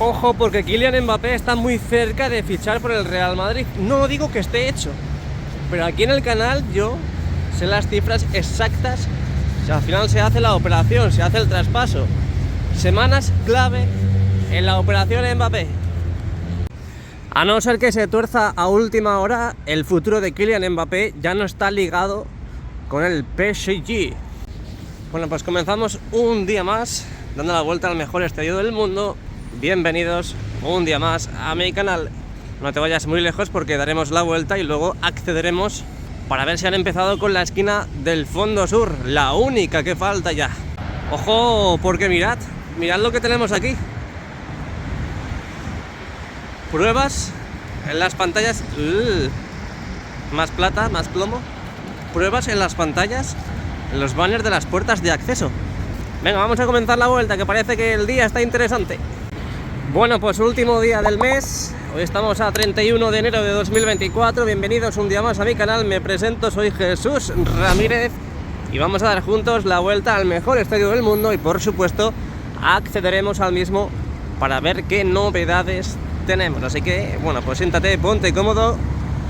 Ojo, porque Kylian Mbappé está muy cerca de fichar por el Real Madrid. No digo que esté hecho, pero aquí en el canal yo sé las cifras exactas. Si al final se hace la operación, se hace el traspaso, semanas clave en la operación Mbappé. A no ser que se tuerza a última hora, el futuro de Kylian Mbappé ya no está ligado con el PSG. Bueno, pues comenzamos un día más dando la vuelta al mejor estadio del mundo. Bienvenidos un día más a mi canal. No te vayas muy lejos porque daremos la vuelta y luego accederemos para ver si han empezado con la esquina del fondo sur, la única que falta ya. Ojo, porque mirad lo que tenemos aquí. Pruebas en las pantallas. Más plata, más plomo. Pruebas en las pantallas, en los banners de las puertas de acceso. Venga, vamos a comenzar la vuelta, que parece que el día está interesante. Bueno, pues último día del mes. Hoy estamos a 31 de enero de 2024. Bienvenidos un día más a mi canal. Me presento, soy Jesús Ramírez y vamos a dar juntos la vuelta al mejor estadio del mundo y por supuesto accederemos al mismo para ver qué novedades tenemos. Así que, bueno, pues siéntate, ponte cómodo,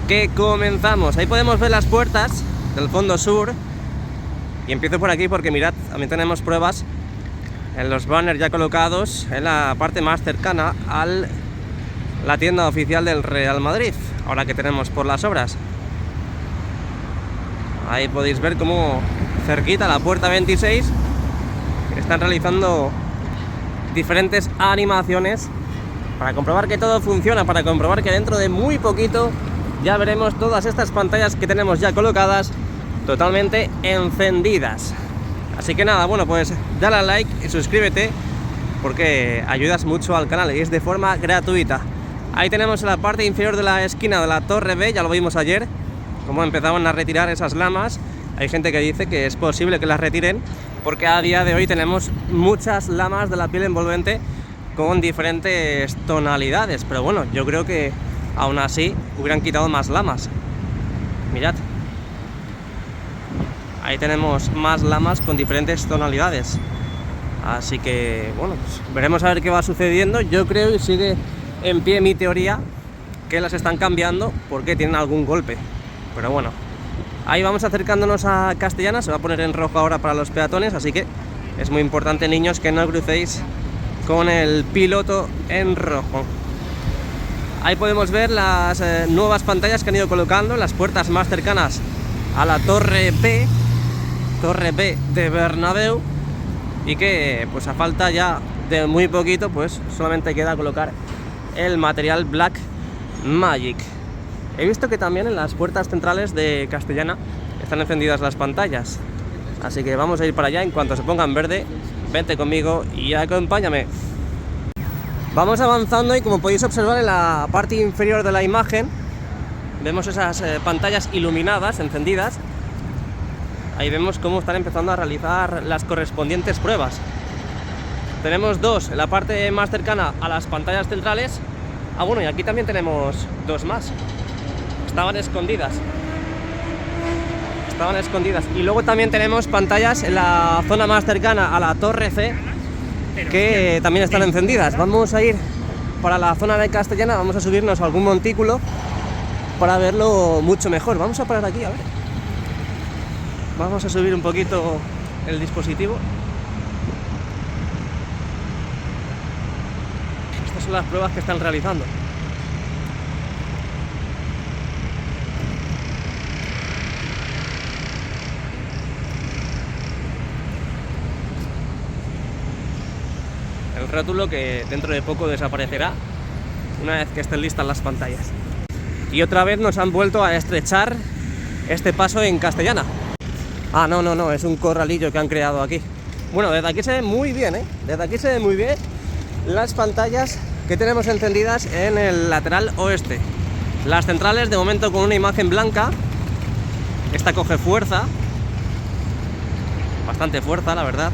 que comenzamos. Ahí podemos ver las puertas del fondo sur y empiezo por aquí porque mirad, también tenemos pruebas en los banners ya colocados en la parte más cercana a la tienda oficial del Real Madrid, ahora que tenemos por las obras. Ahí podéis ver cómo cerquita la puerta 26 están realizando diferentes animaciones para comprobar que todo funciona, para comprobar que dentro de muy poquito ya veremos todas estas pantallas que tenemos ya colocadas totalmente encendidas. Así que nada, bueno, pues dale al like y suscríbete porque ayudas mucho al canal y es de forma gratuita. Ahí tenemos en la parte inferior de la esquina de la Torre B, ya lo vimos ayer, cómo empezaban a retirar esas lamas. Hay gente que dice que es posible que las retiren porque a día de hoy tenemos muchas lamas de la piel envolvente con diferentes tonalidades, pero bueno, yo creo que aún así hubieran quitado más lamas. Mirad. Ahí tenemos más lamas con diferentes tonalidades. Así que, bueno, pues veremos a ver qué va sucediendo. Yo creo y sigue en pie mi teoría que las están cambiando porque tienen algún golpe. Pero bueno, ahí vamos acercándonos a Castellana. Se va a poner en rojo ahora para los peatones, así que es muy importante, niños, que no crucéis con el piloto en rojo. Ahí podemos ver las nuevas pantallas que han ido colocando en las puertas más cercanas a la Torre B de Bernabéu, y que pues a falta ya de muy poquito pues solamente queda colocar el material Black Magic. He visto que también en las puertas centrales de Castellana están encendidas las pantallas, así que vamos a ir para allá. En cuanto se ponga en verde, vente conmigo y acompáñame. Vamos avanzando y como podéis observar en la parte inferior de la imagen vemos esas pantallas iluminadas, encendidas. Ahí vemos cómo están empezando a realizar las correspondientes pruebas. Tenemos dos en la parte más cercana a las pantallas centrales. Ah, bueno, y aquí también tenemos dos más. Estaban escondidas. Y luego también tenemos pantallas en la zona más cercana a la Torre C, que también están encendidas. Vamos a ir para la zona de Castellana, vamos a subirnos a algún montículo para verlo mucho mejor. Vamos a parar aquí, a ver. Vamos a subir un poquito el dispositivo. Estas son las pruebas que están realizando. El rótulo que dentro de poco desaparecerá una vez que estén listas las pantallas. Y otra vez nos han vuelto a estrechar este paso en Castellana. Ah, no, es un corralillo que han creado aquí. Bueno, desde aquí se ve muy bien, Desde aquí se ve muy bien las pantallas que tenemos encendidas en el lateral oeste. Las centrales de momento con una imagen blanca. Esta coge fuerza. Bastante fuerza, la verdad.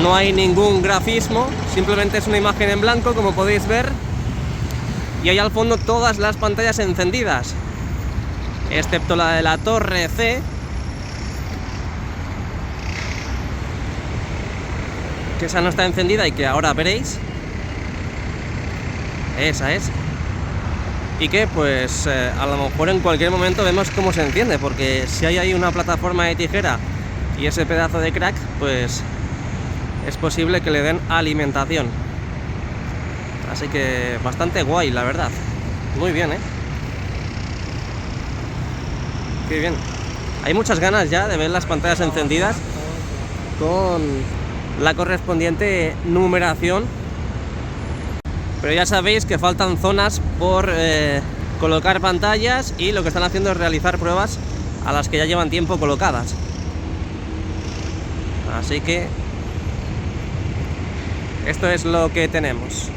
No hay ningún grafismo, simplemente es una imagen en blanco, como podéis ver. Y ahí al fondo todas las pantallas encendidas, excepto la de la Torre C, que esa no está encendida y que ahora veréis. Esa es. Y que pues a lo mejor en cualquier momento vemos cómo se enciende, porque si hay ahí una plataforma de tijera y ese pedazo de crack, pues es posible que le den alimentación. Así que bastante guay, la verdad. Muy bien, ¿eh? Qué bien. Hay muchas ganas ya de ver las pantallas encendidas con la correspondiente numeración. Pero ya sabéis que faltan zonas por colocar pantallas, y lo que están haciendo es realizar pruebas a las que ya llevan tiempo colocadas. Así que esto es lo que tenemos.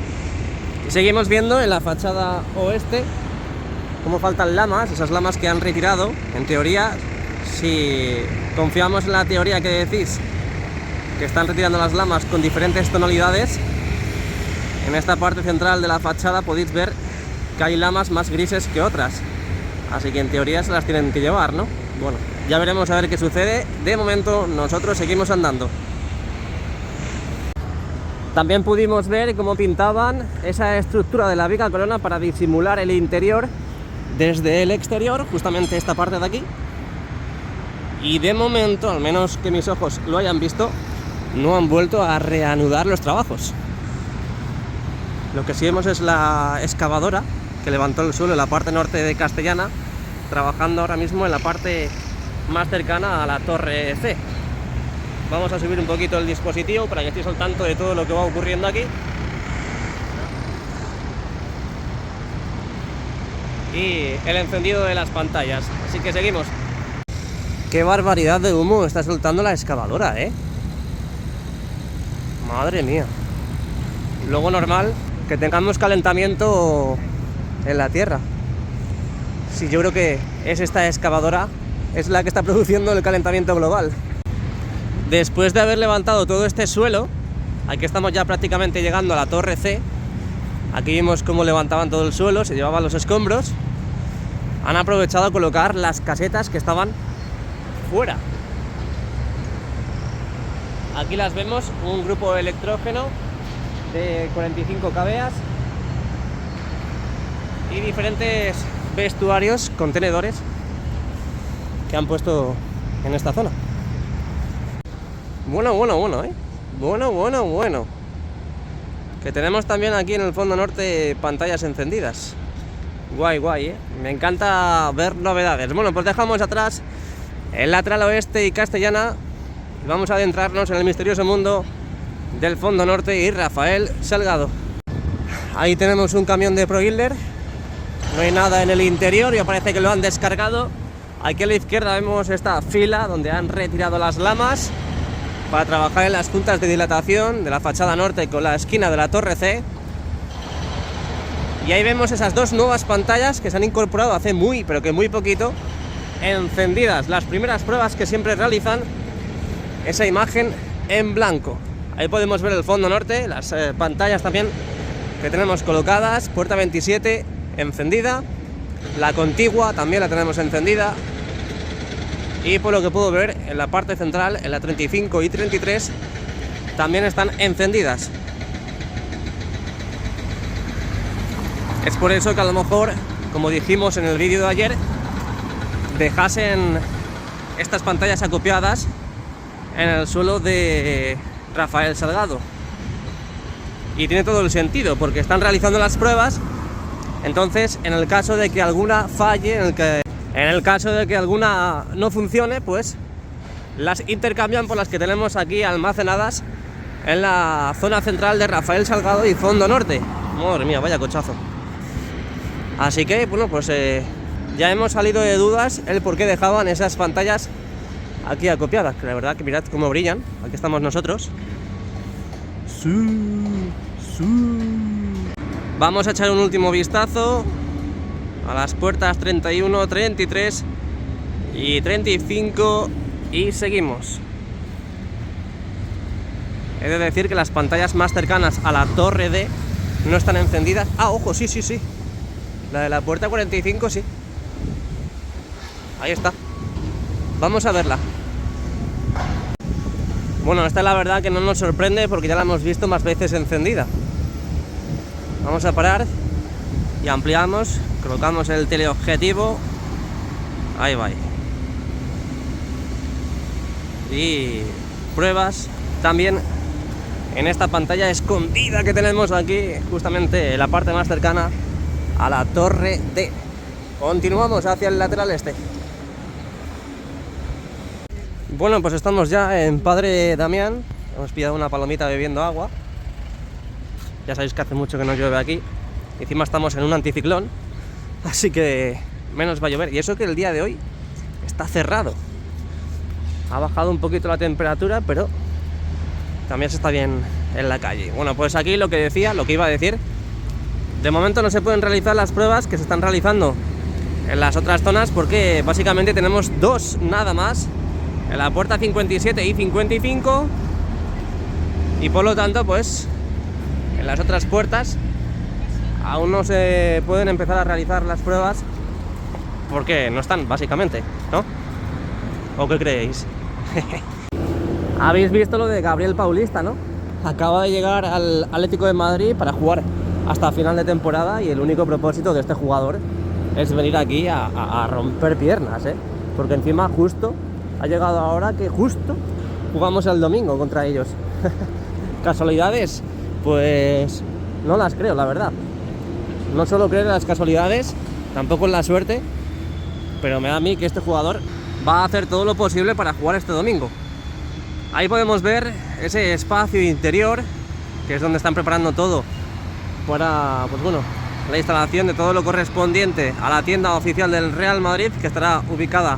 Y seguimos viendo en la fachada oeste cómo faltan lamas, esas lamas que han retirado. En teoría, si confiamos en la teoría que decís, que están retirando las lamas con diferentes tonalidades, en esta parte central de la fachada podéis ver que hay lamas más grises que otras. Así que en teoría se las tienen que llevar, ¿no? Bueno, ya veremos a ver qué sucede. De momento nosotros seguimos andando. También pudimos ver cómo pintaban esa estructura de la viga corona para disimular el interior desde el exterior, justamente esta parte de aquí. Y de momento, al menos que mis ojos lo hayan visto, no han vuelto a reanudar los trabajos. Lo que sí vemos es la excavadora que levantó el suelo en la parte norte de Castellana, trabajando ahora mismo en la parte más cercana a la torre C. Vamos a subir un poquito el dispositivo para que estéis al tanto de todo lo que va ocurriendo aquí. Y el encendido de las pantallas. Así que seguimos. Qué barbaridad de humo está soltando la excavadora, ¿eh? Madre mía. Luego normal que tengamos calentamiento en la tierra. Sí, yo creo que es esta excavadora, es la que está produciendo el calentamiento global. Después de haber levantado todo este suelo, aquí estamos ya prácticamente llegando a la torre C. Aquí vimos cómo levantaban todo el suelo, se llevaban los escombros. Han aprovechado a colocar las casetas que estaban fuera. Aquí las vemos, un grupo electrógeno de 45 kVA y diferentes vestuarios, contenedores que han puesto en esta zona. Bueno, ¿eh? Bueno. Que tenemos también aquí en el fondo norte pantallas encendidas. Guay, ¿eh? Me encanta ver novedades. Bueno, pues dejamos atrás el lateral oeste y Castellana y vamos a adentrarnos en el misterioso mundo del fondo norte y Rafael Salgado. Ahí tenemos un camión de ProGuilder. No hay nada en el interior, ya parece que lo han descargado. Aquí a la izquierda vemos esta fila donde han retirado las lamas para trabajar en las juntas de dilatación de la fachada norte con la esquina de la torre C. Y ahí vemos esas dos nuevas pantallas que se han incorporado hace muy poquito, encendidas. Las primeras pruebas que siempre realizan, esa imagen en blanco. Ahí podemos ver el fondo norte, las pantallas también que tenemos colocadas. Puerta 27 encendida, la contigua también la tenemos encendida. Y por lo que puedo ver, en la parte central, en la 35 y 33, también están encendidas. Es por eso que a lo mejor, como dijimos en el vídeo de ayer, dejasen estas pantallas acopiadas en el suelo de Rafael Salgado. Y tiene todo el sentido, porque están realizando las pruebas. Entonces, en el caso de que alguna falle, en el caso de que alguna no funcione, pues las intercambian por las que tenemos aquí almacenadas en la zona central de Rafael Salgado y fondo norte. Madre mía, vaya cochazo. Así que, bueno, pues ya hemos salido de dudas el por qué dejaban esas pantallas aquí acopiadas. Que la verdad que mirad cómo brillan. Aquí estamos nosotros. Vamos a echar un último vistazo a las puertas 31, 33 y 35 y seguimos. He de decir que las pantallas más cercanas a la torre D no están encendidas. Ah, ojo, sí. La de la puerta 45 sí. Ahí está. Vamos a verla. Bueno, esta la verdad que no nos sorprende porque ya la hemos visto más veces encendida. Vamos a parar y ampliamos, colocamos el teleobjetivo, ahí va. Y pruebas también en esta pantalla escondida que tenemos aquí, justamente en la parte más cercana a la torre D. Continuamos hacia el lateral este. Bueno, pues estamos ya en Padre Damián. Hemos pillado una palomita bebiendo agua. Ya sabéis que hace mucho que no llueve aquí. Encima estamos en un anticiclón, así que menos va a llover. Y eso que el día de hoy está cerrado. Ha bajado un poquito la temperatura, pero también se está bien en la calle. Bueno, pues aquí lo que iba a decir, de momento no se pueden realizar las pruebas que se están realizando en las otras zonas, porque básicamente tenemos dos nada más, en la puerta 57 y 55, y por lo tanto pues en las otras puertas aún no se pueden empezar a realizar las pruebas porque no están, básicamente, ¿no? ¿O qué creéis? Habéis visto lo de Gabriel Paulista, ¿no? Acaba de llegar al Atlético de Madrid para jugar hasta final de temporada, y el único propósito de este jugador es venir aquí a romper piernas, ¿eh? Porque encima justo ha llegado ahora que justo jugamos el domingo contra ellos. ¿Casualidades? Pues no las creo, la verdad. No suelo creer en las casualidades, tampoco en la suerte, pero me da a mí que este jugador va a hacer todo lo posible para jugar este domingo. Ahí podemos ver ese espacio interior, que es donde están preparando todo para, pues bueno, la instalación de todo lo correspondiente a la tienda oficial del Real Madrid, que estará ubicada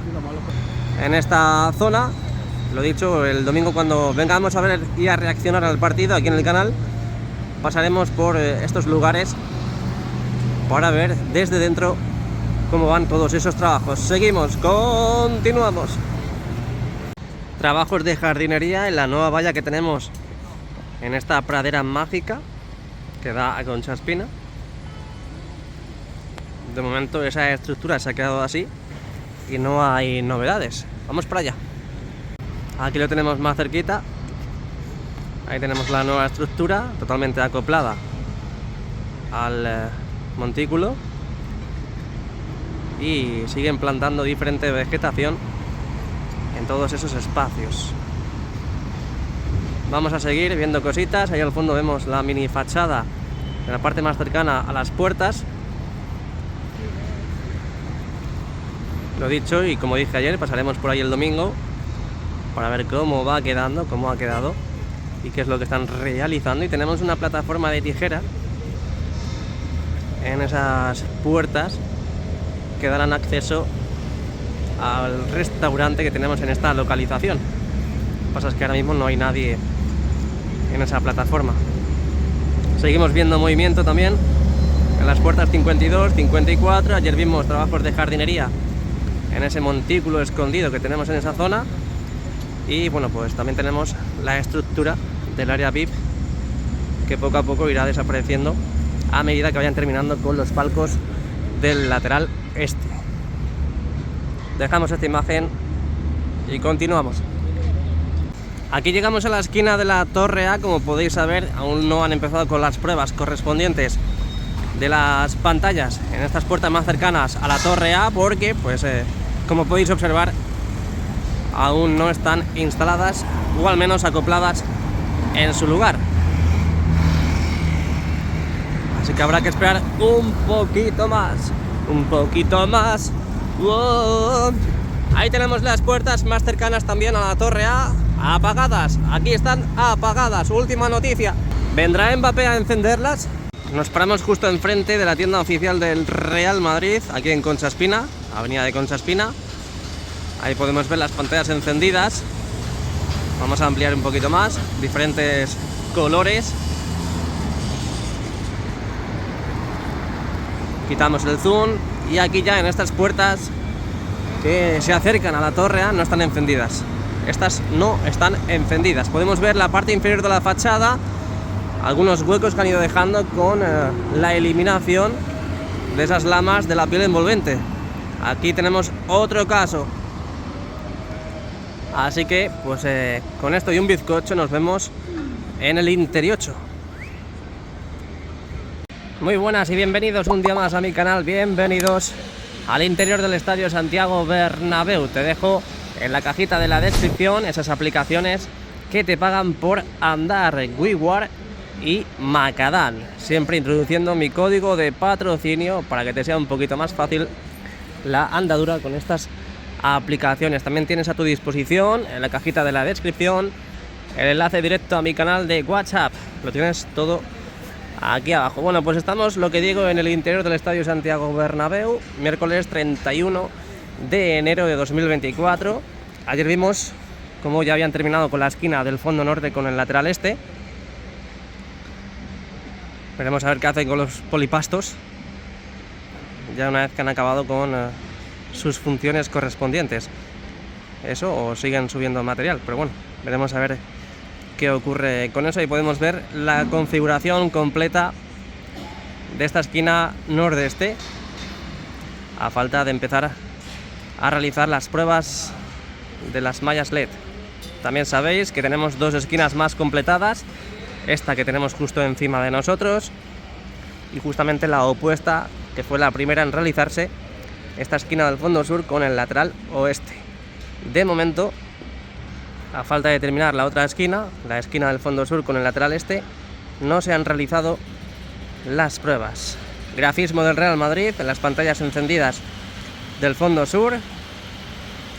en esta zona. Lo dicho, el domingo cuando vengamos a ver y a reaccionar al partido aquí en el canal, pasaremos por estos lugares para ver desde dentro cómo van todos esos trabajos. Seguimos, continuamos. Trabajos de jardinería en la nueva valla que tenemos en esta pradera mágica que da a Concha Espina. De momento esa estructura se ha quedado así y no hay novedades. Vamos para allá. Aquí lo tenemos más cerquita. Ahí tenemos la nueva estructura totalmente acoplada al montículo, y siguen plantando diferente vegetación en todos esos espacios. Vamos a seguir viendo cositas. Ahí al fondo vemos la mini fachada en la parte más cercana a las puertas. Lo dicho, y como dije ayer, pasaremos por ahí el domingo para ver cómo va quedando, cómo ha quedado y qué es lo que están realizando. Y tenemos una plataforma de tijera en esas puertas que darán acceso al restaurante que tenemos en esta localización. Lo que pasa es que ahora mismo no hay nadie en esa plataforma. Seguimos viendo movimiento también en las puertas 52, 54. Ayer vimos trabajos de jardinería en ese montículo escondido que tenemos en esa zona. Y bueno, pues también tenemos la estructura del área VIP, que poco a poco irá desapareciendo a medida que vayan terminando con los palcos del lateral este. Dejamos esta imagen y continuamos. Aquí llegamos a la esquina de la Torre A. Como podéis saber, aún no han empezado con las pruebas correspondientes de las pantallas en estas puertas más cercanas a la Torre A, porque pues como podéis observar, aún no están instaladas, o al menos acopladas en su lugar. Así que habrá que esperar un poquito más. Un poquito más. ¡Wow! Ahí tenemos las puertas más cercanas también a la Torre A, apagadas. Aquí están apagadas. Última noticia. ¿Vendrá Mbappé a encenderlas? Nos paramos justo enfrente de la tienda oficial del Real Madrid, aquí en Concha Espina, avenida de Concha Espina. Ahí podemos ver las pantallas encendidas. Vamos a ampliar un poquito más, diferentes colores. Quitamos el zoom y aquí ya en estas puertas que se acercan a la Torre A no están encendidas. Estas no están encendidas. Podemos ver la parte inferior de la fachada, algunos huecos que han ido dejando con la eliminación de esas lamas de la piel envolvente. Aquí tenemos otro caso. Así que pues con esto y un bizcocho nos vemos en el interior. Muy buenas y bienvenidos un día más a mi canal, bienvenidos al interior del Estadio Santiago Bernabéu. Te dejo en la cajita de la descripción esas aplicaciones que te pagan por andar, WeWare y Macadam, siempre introduciendo mi código de patrocinio para que te sea un poquito más fácil la andadura con estas aplicaciones. También tienes a tu disposición en la cajita de la descripción el enlace directo a mi canal de WhatsApp, lo tienes todo aquí abajo. Bueno, pues estamos, lo que digo, en el interior del Estadio Santiago Bernabéu, miércoles 31 de enero de 2024. Ayer vimos cómo ya habían terminado con la esquina del fondo norte con el lateral este. Veremos a ver qué hacen con los polipastos, ya una vez que han acabado con sus funciones correspondientes. Eso, o siguen subiendo material, pero bueno, veremos a ver qué ocurre con eso. Y podemos ver la configuración completa de esta esquina nordeste, a falta de empezar a realizar las pruebas de las mallas LED. También sabéis que tenemos dos esquinas más completadas, esta que tenemos justo encima de nosotros y justamente la opuesta, que fue la primera en realizarse, esta esquina del fondo sur con el lateral oeste. De momento, a falta de terminar la otra esquina, la esquina del fondo sur con el lateral este, no se han realizado las pruebas. Grafismo del Real Madrid en las pantallas encendidas del fondo sur.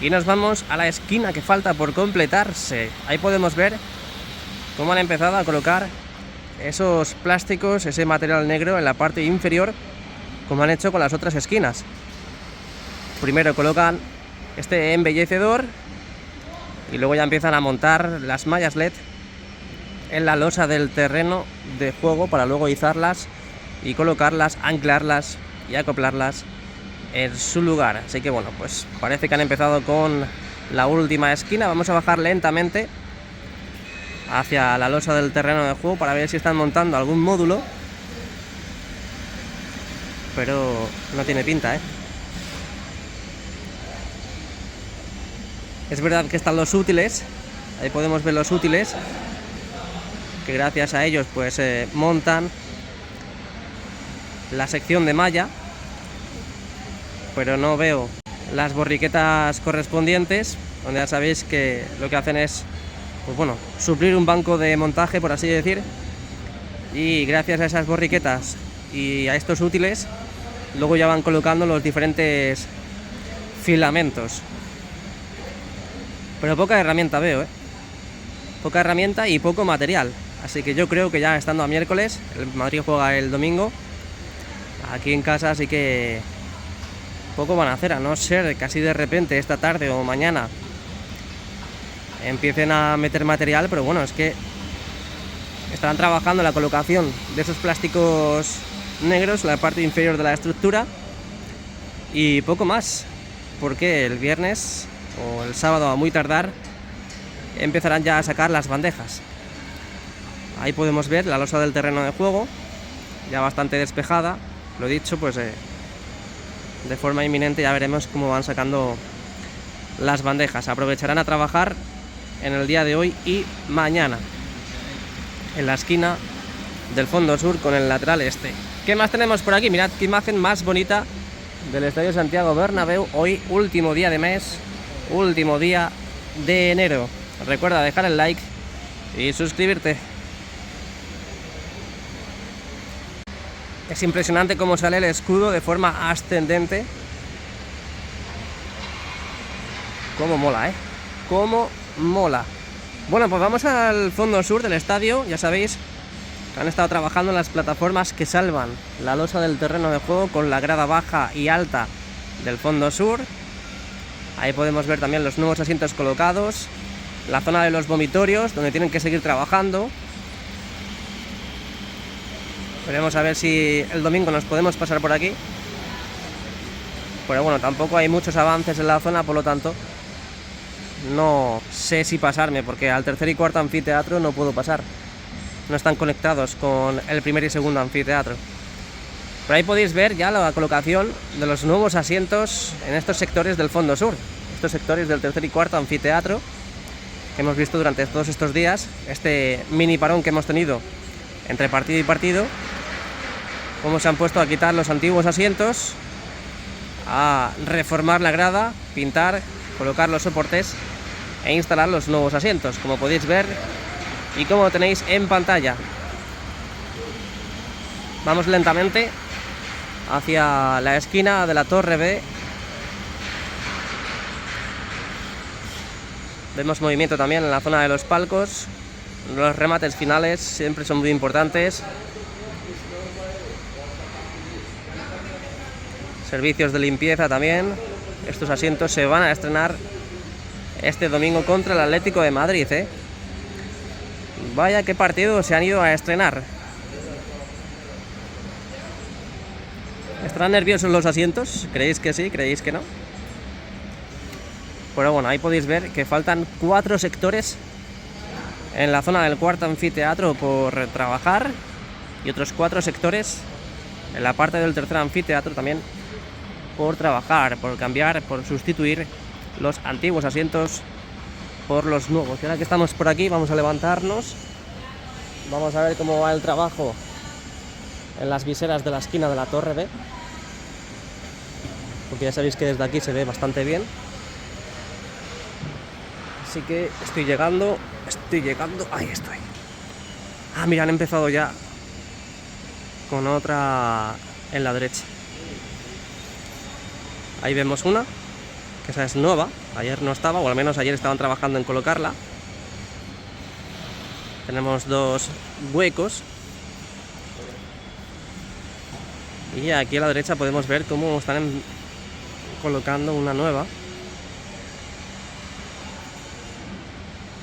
Y nos vamos a la esquina que falta por completarse. Ahí podemos ver cómo han empezado a colocar esos plásticos, ese material negro en la parte inferior, como han hecho con las otras esquinas. Primero colocan este embellecedor y luego ya empiezan a montar las mallas LED en la losa del terreno de juego para luego izarlas y colocarlas, anclarlas y acoplarlas en su lugar. Así que bueno, pues parece que han empezado con la última esquina. Vamos a bajar lentamente hacia la losa del terreno de juego para ver si están montando algún módulo, pero no tiene pinta, ¿eh? Es verdad que están los útiles, ahí podemos ver los útiles, que gracias a ellos pues montan la sección de malla, pero no veo las borriquetas correspondientes, donde ya sabéis que lo que hacen es, pues bueno, suplir un banco de montaje, por así decir, y gracias a esas borriquetas y a estos útiles, luego ya van colocando los diferentes filamentos. Pero poca herramienta veo, poca herramienta y poco material. Así que yo creo que ya estando a miércoles, el Madrid juega el domingo aquí en casa, así que poco van a hacer, a no ser que así de repente esta tarde o mañana empiecen a meter material. Pero bueno, es que estarán trabajando la colocación de esos plásticos negros en la parte inferior de la estructura y poco más, porque el viernes o el sábado a muy tardar empezarán ya a sacar las bandejas. Ahí podemos ver la losa del terreno de juego ya bastante despejada. Lo dicho, pues de forma inminente ya veremos cómo van sacando las bandejas. Aprovecharán a trabajar en el día de hoy y mañana en la esquina del fondo sur con el lateral este. ¿Qué más tenemos por aquí? Mirad qué imagen más bonita del Estadio Santiago Bernabéu. Hoy último día de mes, último día de enero. Recuerda dejar el like y suscribirte. Es impresionante cómo sale el escudo de forma ascendente. Cómo mola, cómo mola. Bueno, pues vamos al fondo sur del estadio. Ya sabéis que han estado trabajando en las plataformas que salvan la losa del terreno de juego con la grada baja y alta del fondo sur. Ahí podemos ver también los nuevos asientos colocados, la zona de los vomitorios, donde tienen que seguir trabajando. Veremos a ver si el domingo nos podemos pasar por aquí. Pero bueno, tampoco hay muchos avances en la zona, por lo tanto no sé si pasarme, porque al tercer y cuarto anfiteatro no puedo pasar. No están conectados con el primer y segundo anfiteatro. Pero ahí podéis ver ya la colocación de los nuevos asientos en estos sectores del fondo sur. Estos sectores del tercer y cuarto anfiteatro que hemos visto durante todos estos días. Este mini parón que hemos tenido entre partido y partido. cómo se han puesto a quitar los antiguos asientos, a reformar la grada, pintar, colocar los soportes e instalar los nuevos asientos, como podéis ver y como tenéis en pantalla. Vamos lentamente hacia la esquina de la Torre B. Vemos movimiento también en la zona de los palcos. Los remates finales siempre son muy importantes. Servicios de limpieza también. Estos asientos se van a estrenar este domingo contra el Atlético de Madrid, ¿eh? Vaya qué partido se han ido a estrenar. ¿Estarán nerviosos los asientos? ¿Creéis que sí? ¿Creéis que no? Pero bueno, ahí podéis ver que faltan 4 sectores en la zona del cuarto anfiteatro por trabajar y otros 4 sectores en la parte del tercer anfiteatro también por trabajar, por cambiar, por sustituir los antiguos asientos por los nuevos. Y ahora que estamos por aquí, vamos a levantarnos, vamos a ver cómo va el trabajo en las viseras de la esquina de la Torre B, porque ya sabéis que desde aquí se ve bastante bien. Así que estoy llegando, ahí estoy. Ah, mira, han empezado ya con otra en la derecha. Ahí vemos una, que esa es nueva, ayer no estaba, o al menos ayer estaban trabajando en colocarla. Tenemos 2 huecos. Y aquí a la derecha podemos ver cómo están colocando una nueva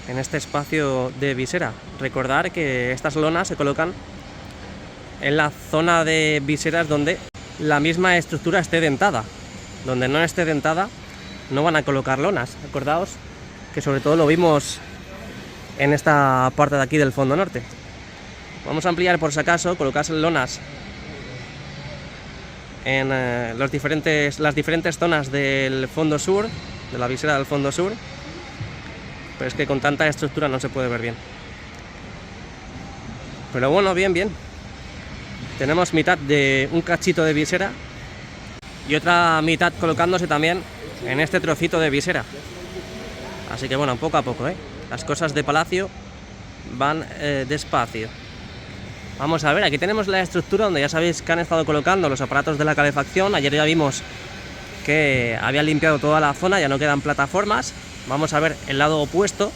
en este espacio de visera. Recordar que estas lonas se colocan en la zona de viseras donde la misma estructura esté dentada. Donde no esté dentada no van a colocar lonas. Acordaos que sobre todo lo vimos en esta parte de aquí del fondo norte. Vamos a ampliar por si acaso, colocarse lonas en las diferentes zonas del fondo sur, de la visera del fondo sur, pero es que con tanta estructura no se puede ver bien. Pero bueno, bien. Tenemos mitad de un cachito de visera y otra mitad colocándose también en este trocito de visera. Así que bueno, poco a poco, las cosas de Palacio van despacio. Vamos a ver, aquí tenemos la estructura donde ya sabéis que han estado colocando los aparatos de la calefacción. Ayer ya vimos que habían limpiado toda la zona, ya no quedan plataformas. Vamos a ver el lado opuesto.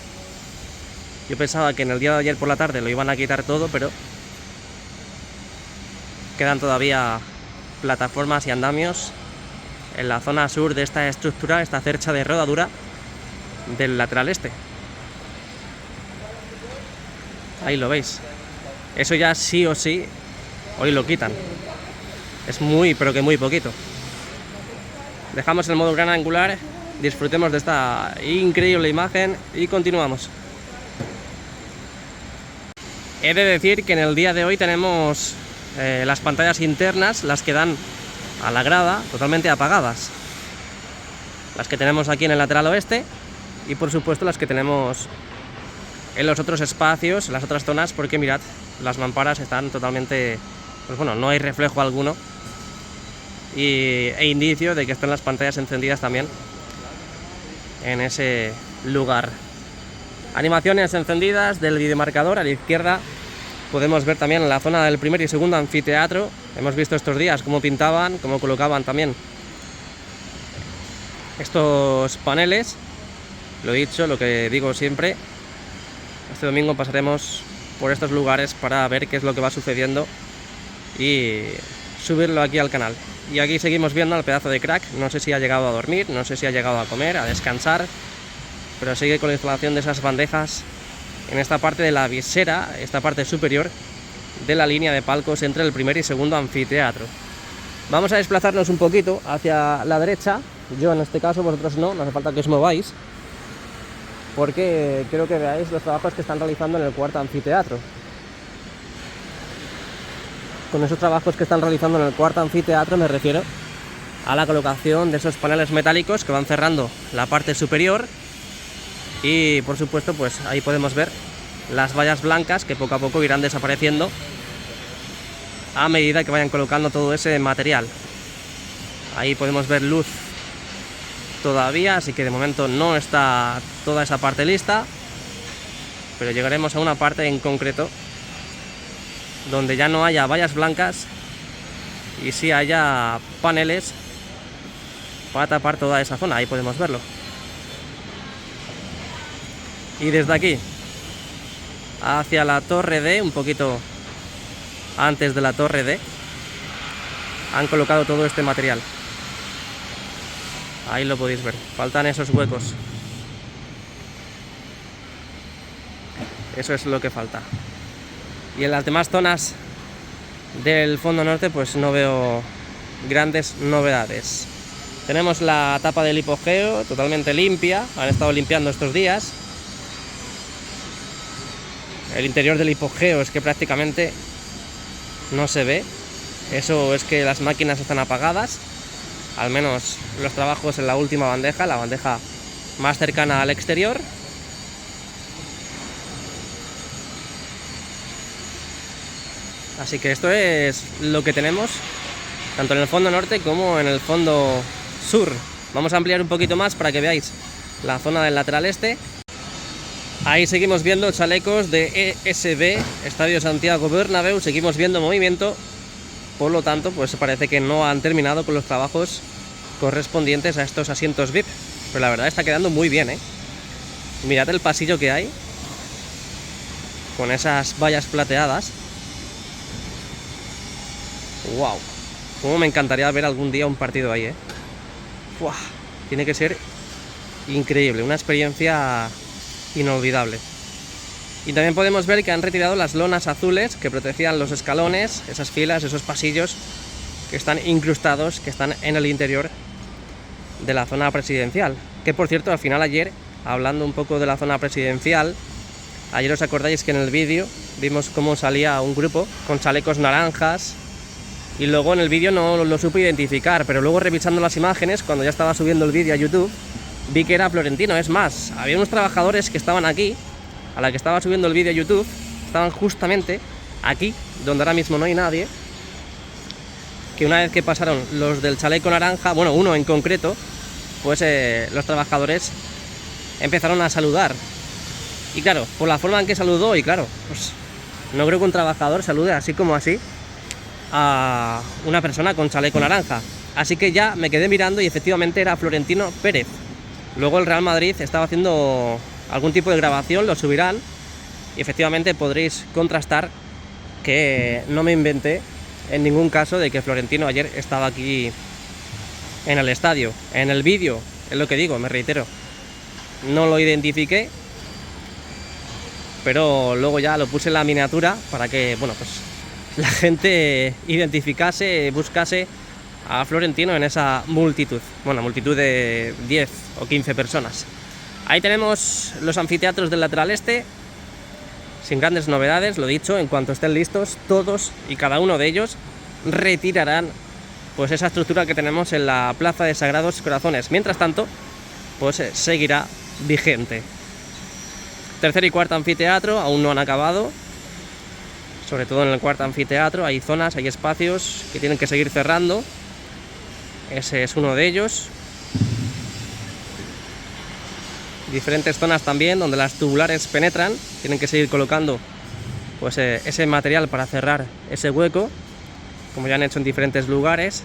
Yo pensaba que en el día de ayer por la tarde lo iban a quitar todo, pero quedan todavía plataformas y andamios en la zona sur de esta estructura, esta cercha de rodadura del lateral este. Ahí lo veis. Eso ya sí o sí hoy lo quitan. Es muy, pero que muy poquito. Dejamos el modo gran angular, disfrutemos de esta increíble imagen y continuamos. He de decir que en el día de hoy tenemos las pantallas internas, las que dan a la grada, totalmente apagadas. Las que tenemos aquí en el lateral oeste y por supuesto las que tenemos en los otros espacios, en las otras zonas, porque mirad, las mamparas están totalmente, pues bueno, no hay reflejo alguno e indicio de que están las pantallas encendidas también en ese lugar. Animaciones encendidas del videomarcador. A la izquierda podemos ver también en la zona del primer y segundo anfiteatro. Hemos visto estos días cómo pintaban, cómo colocaban también estos paneles. Lo he dicho, lo que digo siempre, este domingo pasaremos por estos lugares para ver qué es lo que va sucediendo y subirlo aquí al canal. Y aquí seguimos viendo al pedazo de crack. No sé si ha llegado a dormir, no sé si ha llegado a comer, a descansar, pero sigue con la instalación de esas bandejas en esta parte de la visera, esta parte superior de la línea de palcos entre el primer y segundo anfiteatro. Vamos a desplazarnos un poquito hacia la derecha. Yo en este caso, vosotros no hace falta que os mováis, porque quiero que veáis los trabajos que están realizando en el cuarto anfiteatro. Con esos trabajos que están realizando en el cuarto anfiteatro me refiero a la colocación de esos paneles metálicos que van cerrando la parte superior y por supuesto pues ahí podemos ver las vallas blancas que poco a poco irán desapareciendo a medida que vayan colocando todo ese material. Ahí podemos ver luz todavía, así que de momento no está toda esa parte lista, pero llegaremos a una parte en concreto donde ya no haya vallas blancas y sí haya paneles para tapar toda esa zona. Ahí podemos verlo. Y desde aquí hacia la torre D, un poquito antes de la torre D, han colocado todo este material. Ahí lo podéis ver, faltan esos huecos. Eso es lo que falta. Y en las demás zonas del fondo norte pues no veo grandes novedades. Tenemos la tapa del hipogeo totalmente limpia, han estado limpiando estos días. El interior del hipogeo es que prácticamente no se ve. Eso es que las máquinas están apagadas, al menos los trabajos en la última bandeja, la bandeja más cercana al exterior. Así que esto es lo que tenemos, tanto en el fondo norte como en el fondo sur. Vamos a ampliar un poquito más para que veáis la zona del lateral este. Ahí seguimos viendo chalecos de ESB, Estadio Santiago Bernabéu, seguimos viendo movimiento, por lo tanto pues parece que no han terminado con los trabajos correspondientes a estos asientos VIP, pero la verdad está quedando muy bien, Mirad el pasillo que hay, con esas vallas plateadas. ¡Wow! Cómo me encantaría ver algún día un partido ahí, ¡Wow! Tiene que ser increíble, una experiencia inolvidable. Y también podemos ver que han retirado las lonas azules que protegían los escalones, esas filas, esos pasillos que están incrustados, que están en el interior de la zona presidencial. Que por cierto, al final ayer, hablando un poco de la zona presidencial, ayer os acordáis que en el vídeo vimos cómo salía un grupo con chalecos naranjas y luego en el vídeo no lo supe identificar, pero luego revisando las imágenes, cuando ya estaba subiendo el vídeo a YouTube, vi que era Florentino. Es más, había unos trabajadores que estaban aquí, a la que estaba subiendo el vídeo a YouTube, estaban justamente aquí, donde ahora mismo no hay nadie, que una vez que pasaron los del chaleco naranja, bueno, uno en concreto, pues los trabajadores empezaron a saludar. Y claro, por la forma en que saludó, y claro, pues no creo que un trabajador salude así como así a una persona con chaleco naranja. Así que ya me quedé mirando y efectivamente era Florentino Pérez. Luego el Real Madrid estaba haciendo algún tipo de grabación, lo subirán y efectivamente podréis contrastar que no me inventé en ningún caso de que Florentino ayer estaba aquí en el estadio. En el vídeo, es lo que digo, me reitero, no lo identifiqué, pero luego ya lo puse en la miniatura para que, bueno, pues la gente identificase, buscase a Florentino en esa multitud, bueno, multitud de 10 o 15 personas. Ahí tenemos los anfiteatros del lateral este, sin grandes novedades, lo dicho, en cuanto estén listos, todos y cada uno de ellos retirarán pues esa estructura que tenemos en la Plaza de Sagrados Corazones. Mientras tanto, pues seguirá vigente. Tercer y cuarto anfiteatro aún no han acabado, sobre todo en el cuarto anfiteatro hay zonas, hay espacios que tienen que seguir cerrando. Ese es uno de ellos. Diferentes zonas también donde las tubulares penetran, tienen que seguir colocando pues ese material para cerrar ese hueco, como ya han hecho en diferentes lugares,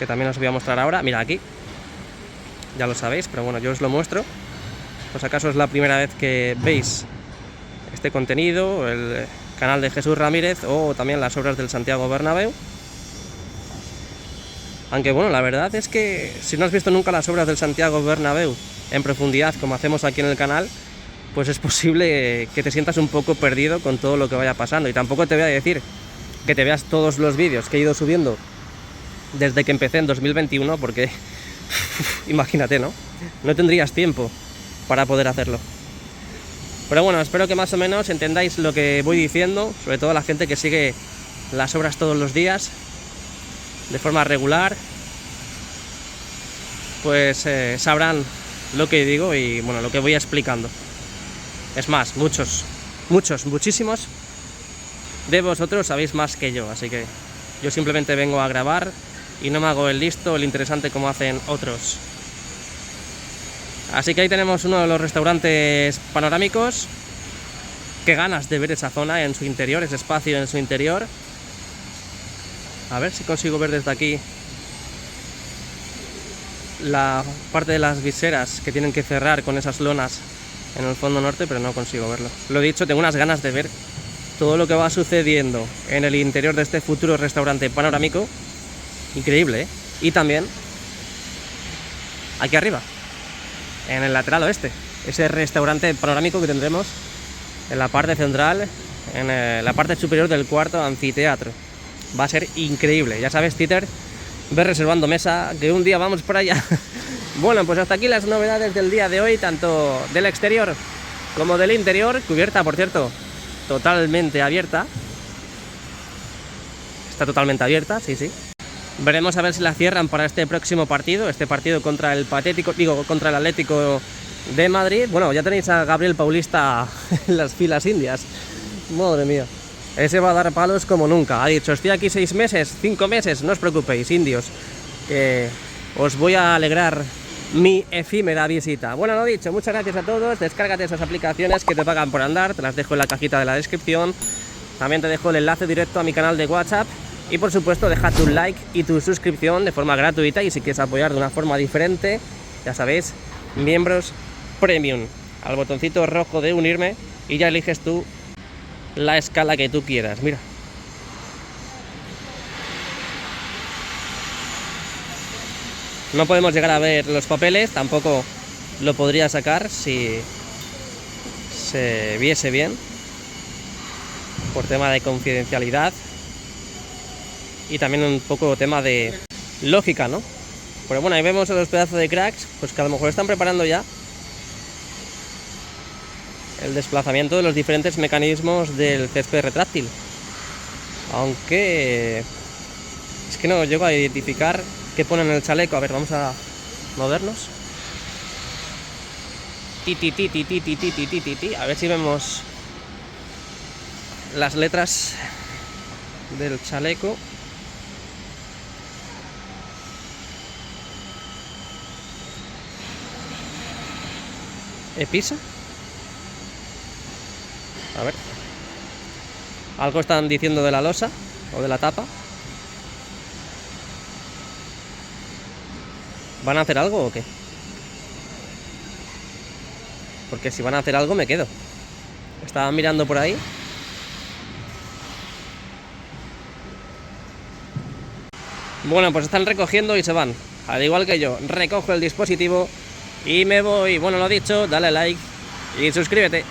que también os voy a mostrar ahora. Mira aquí, ya lo sabéis, pero bueno, yo os lo muestro, pues acaso es la primera vez que veis este contenido, el canal de Jesús Ramírez o también las obras del Santiago Bernabéu. Aunque bueno, la verdad es que si no has visto nunca las obras del Santiago Bernabéu en profundidad como hacemos aquí en el canal, pues es posible que te sientas un poco perdido con todo lo que vaya pasando. Y tampoco te voy a decir que te veas todos los vídeos que he ido subiendo desde que empecé en 2021, porque imagínate, ¿no? No tendrías tiempo para poder hacerlo. Pero bueno, espero que más o menos entendáis lo que voy diciendo, sobre todo la gente que sigue las obras todos los días de forma regular, pues sabrán lo que digo y bueno, lo que voy explicando. Es más, muchísimos de vosotros sabéis más que yo, así que yo simplemente vengo a grabar y no me hago el listo, el interesante como hacen otros. Así que ahí tenemos uno de los restaurantes panorámicos. Qué ganas de ver esa zona en su interior, ese espacio en su interior. A ver si consigo ver desde aquí la parte de las viseras que tienen que cerrar con esas lonas en el fondo norte, pero no consigo verlo. Lo dicho, tengo unas ganas de ver todo lo que va sucediendo en el interior de este futuro restaurante panorámico. Increíble, ¿eh? Y también aquí arriba, en el lateral oeste, ese restaurante panorámico que tendremos en la parte central, en la parte superior del cuarto anfiteatro. Va a ser increíble, ya sabes, Twitter, ve reservando mesa, que un día vamos por allá. Bueno, pues hasta aquí las novedades del día de hoy, tanto del exterior como del interior. Cubierta, por cierto, totalmente abierta. Está totalmente abierta, sí, sí. Veremos a ver si la cierran para este próximo partido, contra el contra el Atlético de Madrid. Bueno, ya tenéis a Gabriel Paulista en las filas indias. Madre mía. Ese va a dar palos como nunca. Ha dicho, estoy aquí 6 meses, 5 meses, no os preocupéis, indios, que os voy a alegrar mi efímera visita. Bueno, lo dicho, muchas gracias a todos. Descárgate esas aplicaciones que te pagan por andar, te las dejo en la cajita de la descripción. También te dejo el enlace directo a mi canal de WhatsApp. Y por supuesto, deja tu like y tu suscripción de forma gratuita. Y si quieres apoyar de una forma diferente, ya sabéis, miembros premium, al botoncito rojo de unirme, y ya eliges tú la escala que tú quieras. Mira, no podemos llegar a ver los papeles, tampoco lo podría sacar si se viese bien, por tema de confidencialidad y también un poco tema de lógica, ¿no? Pero bueno, ahí vemos a los pedazos de cracks, pues que a lo mejor están preparando ya el desplazamiento de los diferentes mecanismos del césped retráctil. Aunque es que no llego a identificar qué pone en el chaleco. A ver, vamos a movernos. A ver si vemos las letras del chaleco. ¿Episa? A ver. Algo están diciendo de la losa o de la tapa. ¿Van a hacer algo o qué? Porque si van a hacer algo me quedo. Estaba mirando por ahí. Bueno, pues están recogiendo y se van. Al igual que yo, recojo el dispositivo y me voy. Bueno, lo dicho, dale like y suscríbete.